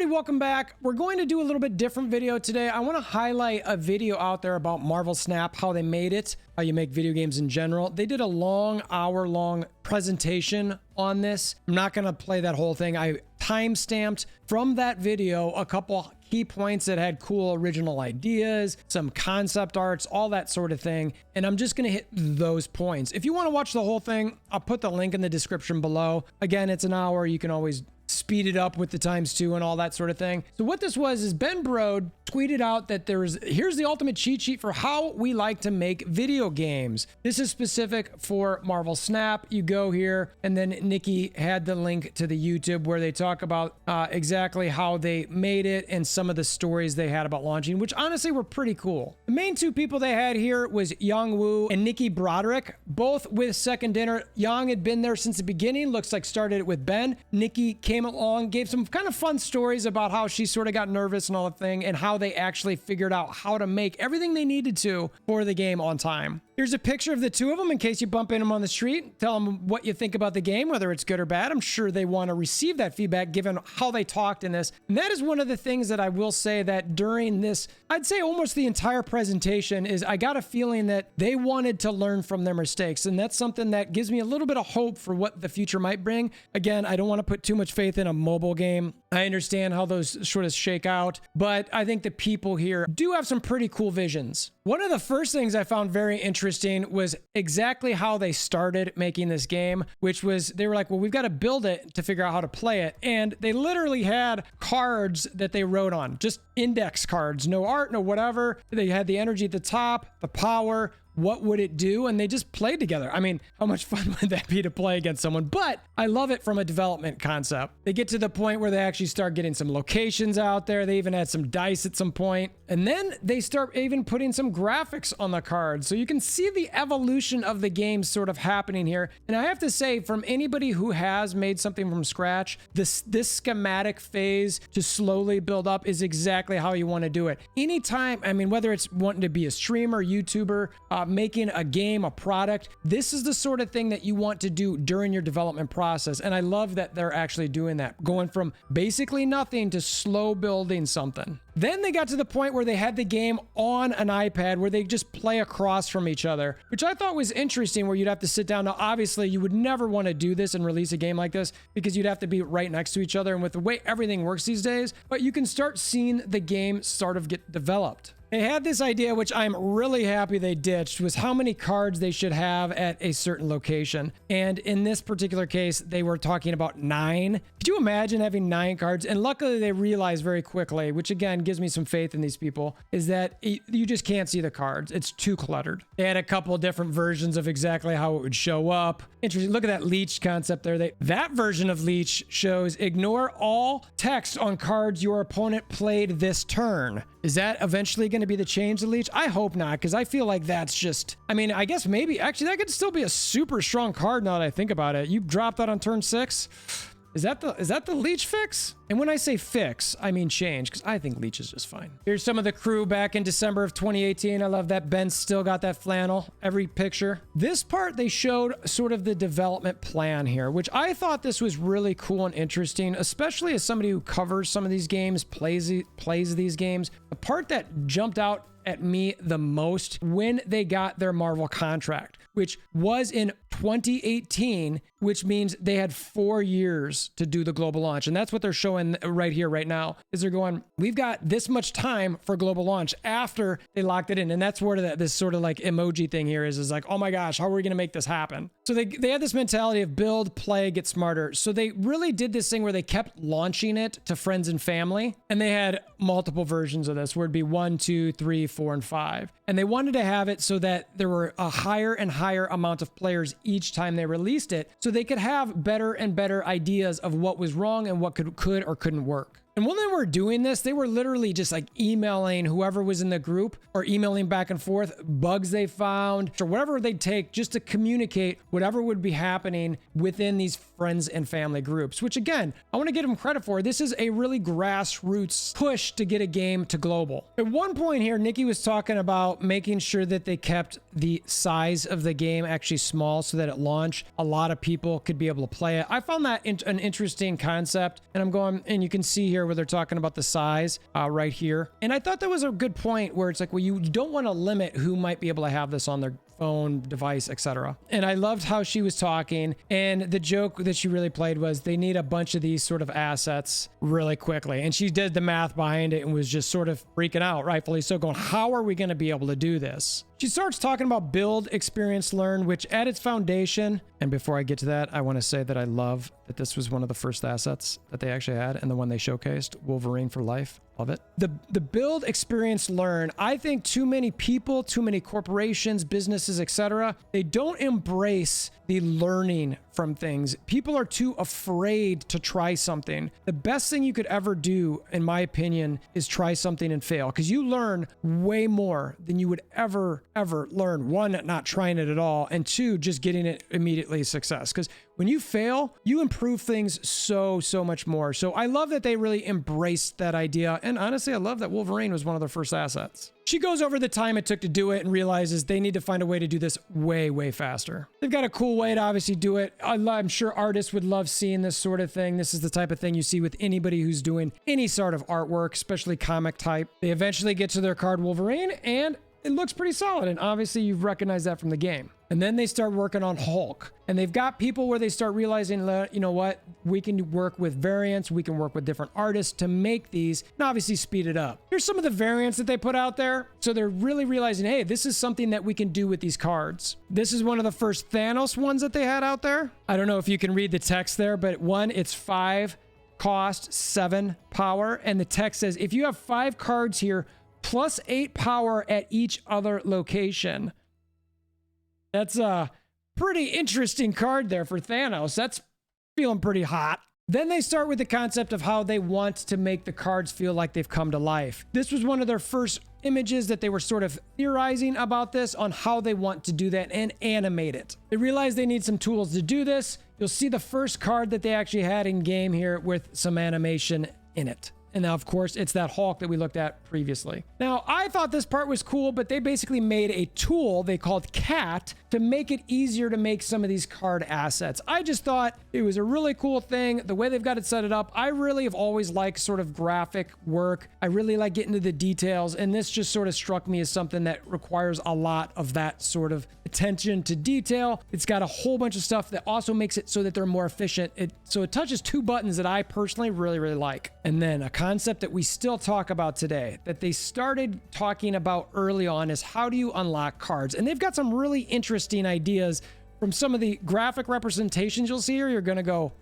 everybody, welcome back. We're going to do a little bit different video today. I want to highlight a video out there about Marvel Snap, how they made it, how you make video games in general. They did a long, hour-long presentation on this. I'm not going to play that whole thing. I time-stamped from that video a couple key points that had cool original ideas, some concept arts, all that sort of thing. And I'm just going to hit those points. If you want to watch the whole thing, I'll put the link in the description below. Again, it's an hour. You can always speed it up with the ×2 and all that sort of thing. So what this was is Ben Brode tweeted out that here's the ultimate cheat sheet for how we like to make video games. This is specific for Marvel Snap. You go here, and then Nikki had the link to the YouTube where they talk about exactly how they made it and some of the stories they had about launching, which honestly were pretty cool. The main two people they had here was Young Woo and Nikki Broderick, both with Second Dinner. Young had been there since the beginning. Looks like started it with Ben. Nikki came along, gave some kind of fun stories about how she sort of got nervous and all the thing, and how they actually figured out how to make everything they needed to for the game on time. Here's a picture of the two of them in case you bump into them on the street. Tell them what you think about the game, whether it's good or bad. I'm sure they want to receive that feedback given how they talked in this. And that is one of the things that I will say that during this, I'd say almost the entire presentation, is I got a feeling that they wanted to learn from their mistakes. And that's something that gives me a little bit of hope for what the future might bring. Again, I don't want to put too much faith in a mobile game. I understand how those sort of shake out, but I think the people here do have some pretty cool visions. One of the first things I found very interesting was exactly how they started making this game, which was they were like, well, we've got to build it to figure out how to play it. And they literally had cards that they wrote on, just index cards, no art, no whatever. They had the energy at the top, the power, what would it do? And they just played together. I mean, how much fun would that be to play against someone? But I love it from a development concept. They get to the point where they actually start getting some locations out there. They even had some dice at some point. And then they start even putting some graphics on the cards. So you can see the evolution of the game sort of happening here. And I have to say, from anybody who has made something from scratch, this schematic phase to slowly build up is exactly how you want to do it. Anytime, I mean, whether it's wanting to be a streamer, YouTuber, making a game, a product, this is the sort of thing that you want to do during your development process. And I love that they're actually doing that, going from basically nothing to slow building something. Then they got to the point where they had the game on an iPad where they just play across from each other, which I thought was interesting, where you'd have to sit down. Now, obviously, you would never want to do this and release a game like this because you'd have to be right next to each other. And with the way everything works these days, but you can start seeing the game sort of get developed. They had this idea, which I'm really happy they ditched, was how many cards they should have at a certain location. And in this particular case, they were talking about 9. Could you imagine having 9 cards? And luckily they realized very quickly, which again gives me some faith in these people, is that you just can't see the cards. It's too cluttered. They had a couple of different versions of exactly how it would show up. Interesting. Look at that leech concept there. That version of leech shows ignore all text on cards your opponent played this turn. Is that eventually going to be the change to leech? I hope not, because I feel like that's just, I mean, I guess maybe, actually, that could still be a super strong card now that I think about it. You drop that on turn 6. Is that the leech fix? And when I say fix, I mean change, because I think leech is just fine. Here's some of the crew back in December of 2018. I love that Ben's still got that flannel, every picture. This part, they showed sort of the development plan here, which I thought this was really cool and interesting, especially as somebody who covers some of these games, plays these games. The part that jumped out at me the most when they got their Marvel contract, which was in 2018, which means they had 4 years to do the global launch. And that's what they're showing right here, right now, is they're going, we've got this much time for global launch after they locked it in. And that's where this sort of like emoji thing here is like, oh my gosh, how are we going to make this happen? So they had this mentality of build, play, get smarter. So they really did this thing where they kept launching it to friends and family. And they had multiple versions of this, where it'd be 1, 2, 3, 4, and 5. And they wanted to have it so that there were a higher and higher amount of players each time they released it, so they could have better and better ideas of what was wrong and what could or couldn't work. And when they were doing this, they were literally just like emailing whoever was in the group, or emailing back and forth bugs they found or whatever they'd take just to communicate whatever would be happening within these friends and family groups, which again, I want to give them credit for. This is a really grassroots push to get a game to global. At one point here, Nikki was talking about making sure that they kept the size of the game actually small so that at launch, a lot of people could be able to play it. I found that an interesting concept, and I'm going, and you can see here, here where they're talking about the size right here. And I thought that was a good point where it's like, well, you don't want to limit who might be able to have this on their phone, device, etc. And I loved how she was talking, and the joke that she really played was they need a bunch of these sort of assets really quickly, and she did the math behind it and was just sort of freaking out, rightfully so, going, how are we going to be able to do this? She starts talking about build, experience, learn, which at its foundation, and before I get to that, I want to say that I love that this was one of the first assets that they actually had and the one they showcased, Wolverine for life. Love it. The build, experience, learn. I think too many people, too many corporations, businesses, etc., they don't embrace the learning from things. People are too afraid to try something. The best thing you could ever do, in my opinion, is try something and fail, because you learn way more than you would ever learn. One, not trying it at all, and two, just getting it immediately a success. Because when you fail, you improve things so much more. So I love that they really embraced that idea. And honestly, I love that Wolverine was one of their first assets. She goes over the time it took to do it and realizes they need to find a way to do this way faster. They've got a cool way to obviously do it. I'm sure artists would love seeing this sort of thing. This is the type of thing you see with anybody who's doing any sort of artwork, especially comic type. They eventually get to their card Wolverine, and it looks pretty solid. And obviously you've recognized that from the game. And then they start working on Hulk. And they've got people where they start realizing, you know what, we can work with variants, we can work with different artists to make these, and obviously speed it up. Here's some of the variants that they put out there. So they're really realizing, hey, this is something that we can do with these cards. This is one of the first Thanos ones that they had out there. I don't know if you can read the text there, but one, it's 5 cost, 7 power. And the text says, if you have 5 cards here, plus 8 power at each other location. That's a pretty interesting card there for Thanos. That's feeling pretty hot. Then they start with the concept of how they want to make the cards feel like they've come to life. This was one of their first images that they were sort of theorizing about this, on how they want to do that and animate it. They realize they need some tools to do this. You'll see the first card that they actually had in game here with some animation in it. And now, of course, it's that Hulk that we looked at previously. Now, I thought this part was cool, but they basically made a tool they called Cat to make it easier to make some of these card assets. I just thought it was a really cool thing. The way they've got it set it up, I really have always liked sort of graphic work. I really like getting to the details, and this just sort of struck me as something that requires a lot of that sort of attention to detail. It's got a whole bunch of stuff that also makes it so that they're more efficient. So it touches 2 buttons that I personally really like. And then a concept that we still talk about today, that they started talking about early on, is how do you unlock cards? And they've got some really interesting ideas from some of the graphic representations you'll see here. You're going to go,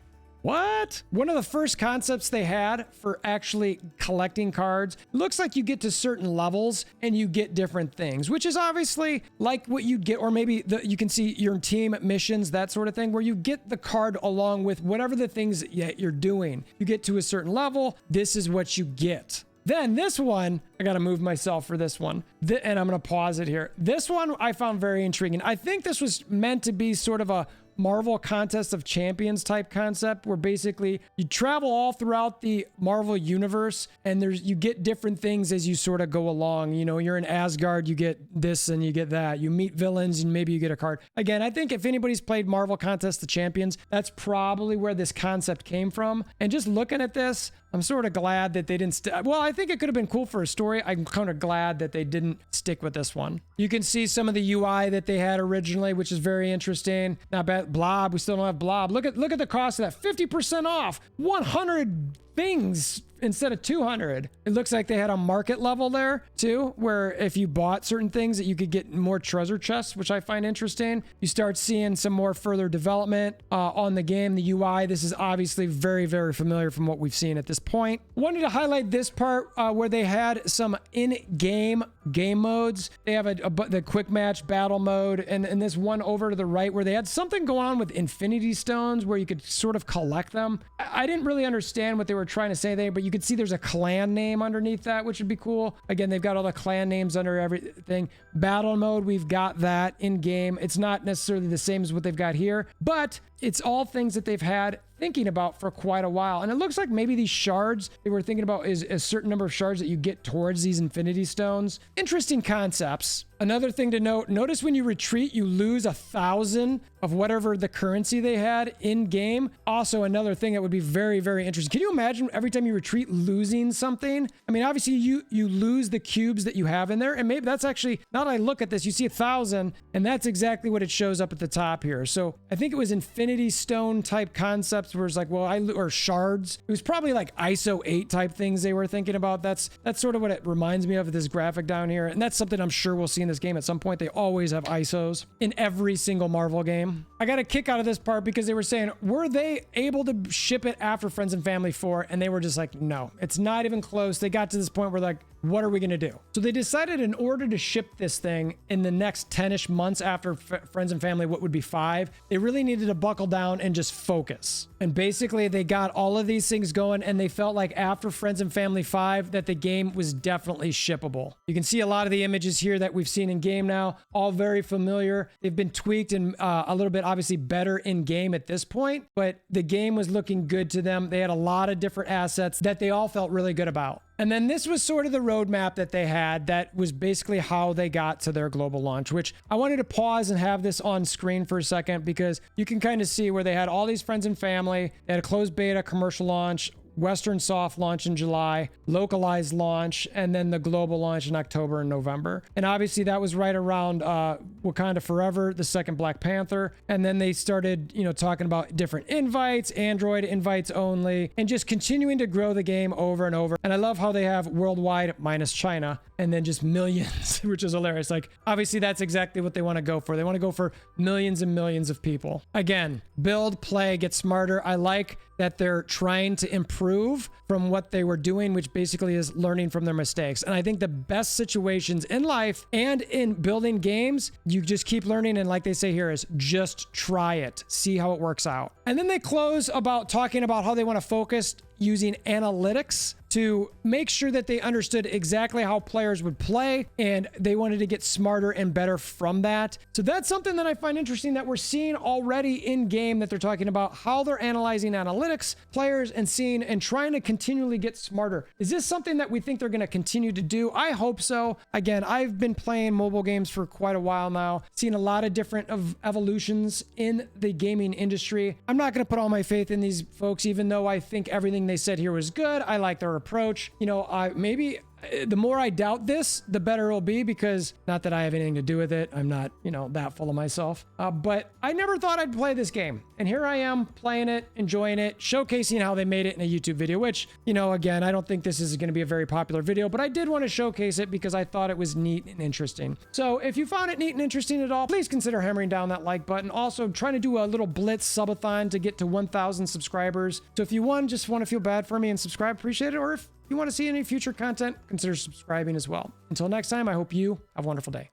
what? One of the first concepts they had for actually collecting cards, looks like you get to certain levels and you get different things, which is obviously like what you'd get, or maybe you can see your team missions, that sort of thing, where you get the card along with whatever the things you're doing. You get to a certain level, this is what you get. Then this one, I got to move myself for this one, and I'm going to pause it here. This one I found very intriguing. I think this was meant to be sort of a Marvel Contest of Champions type concept, where basically you travel all throughout the Marvel universe, and you get different things as you sort of go along. You know, you're in Asgard, you get this and you get that. You meet villains and maybe you get a card. Again, I think if anybody's played Marvel Contest of Champions, that's probably where this concept came from. And just looking at this, I'm sort of glad that they didn't well, I think it could have been cool for a story. I'm kind of glad that they didn't stick with this one. You can see some of the UI that they had originally, which is very interesting. Not bad. Blob, we still don't have Blob. Look at the cost of that. 50% off. 100 things instead of 200. It looks like they had a market level there too, where if you bought certain things that you could get more treasure chests, which I find interesting. You start seeing some more further development on the game. The UI, this is obviously very familiar from what we've seen at this point. Wanted to highlight this part where they had some in-game game modes. They have the quick match battle mode, and this one over to the right where they had something going on with infinity stones where you could sort of collect them. I didn't really understand what they were trying to say there, but you could see there's a clan name underneath that, which would be cool. Again, they've got all the clan names under everything. Battle mode, we've got that in game. It's not necessarily the same as what they've got here, but it's all things that they've had thinking about for quite a while. And it looks like maybe these shards they were thinking about is a certain number of shards that you get towards these infinity stones. Interesting concepts. Another thing to note, notice when you retreat, you lose 1,000 of whatever the currency they had in game. Also, another thing that would be very, very interesting. Can you imagine every time you retreat losing something? I mean, obviously you lose the cubes that you have in there. And maybe that's actually, now that I look at this, you see 1,000 and that's exactly what it shows up at the top here. So I think it was infinity stone type concepts where it's like, well, or shards. It was probably like ISO 8 type things they were thinking about. That's sort of what it reminds me of this graphic down here. And that's something I'm sure we'll see in this game at some point. They always have ISOs in every single Marvel game. I got a kick out of this part because they were saying, were they able to ship it after Friends and Family 4? And they were just like, no, it's not even close. They got to this point where like, what are we going to do? So they decided in order to ship this thing in the next 10-ish months after Friends and Family, what would be 5, they really needed to buckle down and just focus. And basically they got all of these things going and they felt like after Friends and Family 5 that the game was definitely shippable. You can see a lot of the images here that we've seen in game now, all very familiar. They've been tweaked and a little bit obviously better in game at this point, but the game was looking good to them. They had a lot of different assets that they all felt really good about. And then this was sort of the roadmap that they had that was basically how they got to their global launch, which I wanted to pause and have this on screen for a second because you can kind of see where they had all these Friends and Family. They had a closed beta, commercial launch, Western soft launch in July, localized launch, and then the global launch in October and November. And obviously that was right around Wakanda Forever, the second Black Panther. And then they started, talking about different invites, Android invites only, and just continuing to grow the game over and over. And I love how they have worldwide minus China and then just millions, which is hilarious. Like, obviously that's exactly what they want to go for. They want to go for millions and millions of people. Again, build, play, get smarter. I like that they're trying to improve from what they were doing, which basically is learning from their mistakes. And I think the best situations in life and in building games, you just keep learning. And like they say here is just try it, see how it works out. And then they close about talking about how they want to focus using analytics to make sure that they understood exactly how players would play and they wanted to get smarter and better from that. So that's something that I find interesting that we're seeing already in game, that they're talking about how they're analyzing analytics, players, and seeing and trying to continually get smarter. Is this something that we think they're going to continue to do? I hope so. Again, I've been playing mobile games for quite a while now, seen a lot of different evolutions in the gaming industry. I'm not going to put all my faith in these folks, even though I think everything they said here was good. I like their approach. Maybe the more I doubt this, the better it'll be, because not that I have anything to do with it. I'm not, that full of myself. But I never thought I'd play this game. And here I am playing it, enjoying it, showcasing how they made it in a YouTube video, which, again, I don't think this is going to be a very popular video, but I did want to showcase it because I thought it was neat and interesting. So if you found it neat and interesting at all, please consider hammering down that like button. Also, I'm trying to do a little blitz subathon to get to 1,000 subscribers. So if you just want to feel bad for me and subscribe, appreciate it. Or if you want to see any future content, consider subscribing as well. Until next time, I hope you have a wonderful day.